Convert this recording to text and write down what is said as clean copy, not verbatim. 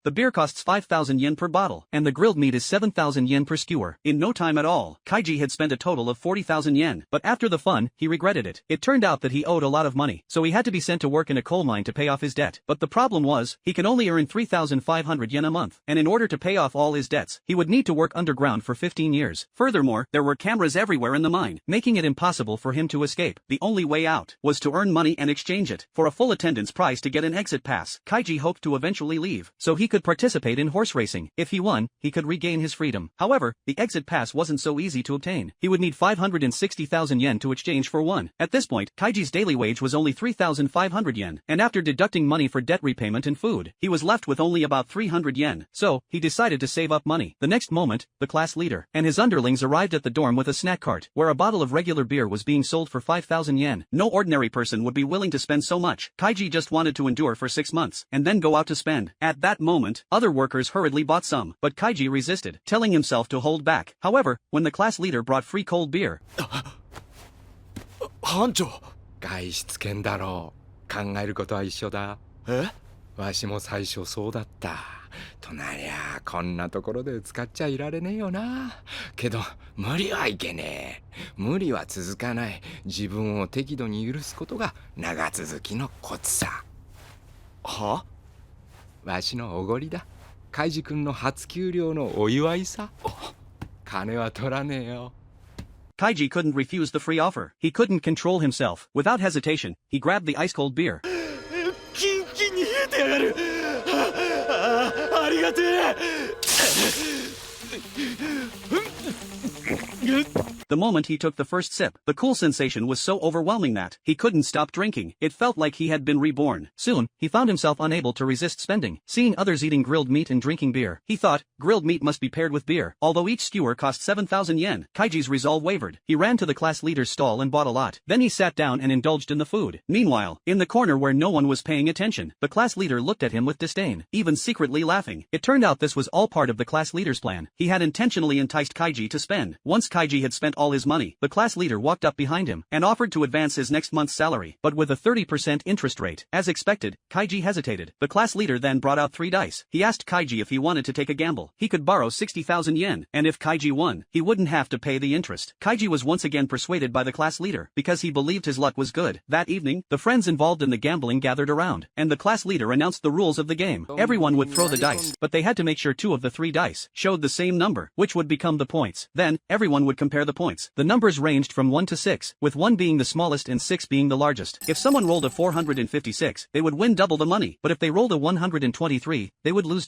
The beer costs 5,000 yen per bottle, and the grilled meat is 7,000 yen per skewer. In no time at all, Kaiji had spent a total of 40,000 yen, but after the fun, he regretted it. It turned out that he owed a lot of money, so he had to be sent to work in a coal mine to pay off his debt. But the problem was, he can only earn 3,500 yen a month, and in order to pay off all his debts, he would need to work underground for 15 years. Furthermore, there were cameras everywhere in the mine, making it impossible for him to escape. The only way out was to earn money and exchange it for a full attendance price to get an exit pass. Kaiji hoped to eventually leave, so he could participate in horse racing. If he won, he could regain his freedom. However, the exit pass wasn't so easy to obtain. He would need 560,000 yen to exchange for one. At this point, Kaiji's daily wage was only 3,500 yen, and after deducting money for debt repayment and food, he was left with only about 300 yen. So, he decided to save up money. The next moment, the class leader and his underlings arrived at the dorm with a snack cart, where a bottle of regular beer was being sold for 5,000 yen. No ordinary person would be willing to spend so much. Kaiji just wanted to endure for 6 months, and then go out to spend. At that moment, other workers hurriedly bought some, but Kaiji resisted, telling himself to hold back. However, when the class leader brought free cold beer, 班長。外出券だろう。考えることは一緒だ。え？わしも最初そうだった。となりゃこんなところで使っちゃいられねえよな。けど無理はいけねえ。無理は続かない。自分を適度に許すことが長続きのコツさ。は？わしのおごりだ。カイジ君の初給料のお祝いさ。金は取らねえよ。Kaiji couldn't refuse the free offer. He couldn't control himself. Without hesitation, he grabbed the ice-cold beer. キンキンに冷えてやがる。ありがてえ。The moment he took the first sip, the cool sensation was so overwhelming that he couldn't stop drinking. It felt like he had been reborn. Soon, he found himself unable to resist spending. Seeing others eating grilled meat and drinking beer, he thought, grilled meat must be paired with beer. Although each skewer cost 7,000 yen, Kaiji's resolve wavered. He ran to the class leader's stall and bought a lot. Then he sat down and indulged in the food. Meanwhile, in the corner where no one was paying attention, the class leader looked at him with disdain, even secretly laughing. It turned out this was all part of the class leader's plan. He had intentionally enticed Kaiji to spend. Once Kaiji had spent all his money, the class leader walked up behind him and offered to advance his next month's salary, but with a 30% interest rate. As expected, Kaiji hesitated. The class leader then brought out 3 dice. He asked Kaiji if he wanted to take a gamble. He could borrow 60,000 yen, and if Kaiji won, he wouldn't have to pay the interest. Kaiji was once again persuaded by the class leader, because he believed his luck was good. That evening, the friends involved in the gambling gathered around, and the class leader announced the rules of the game. Everyone would throw the dice, but they had to make sure 2 of the 3 dice showed the same number, which would become the points. Then, everyone would compare the points. The numbers ranged from 1 to 6, with 1 being the smallest and 6 being the largest. If someone rolled a 456, they would win double the money, but if they rolled a 123, they would lose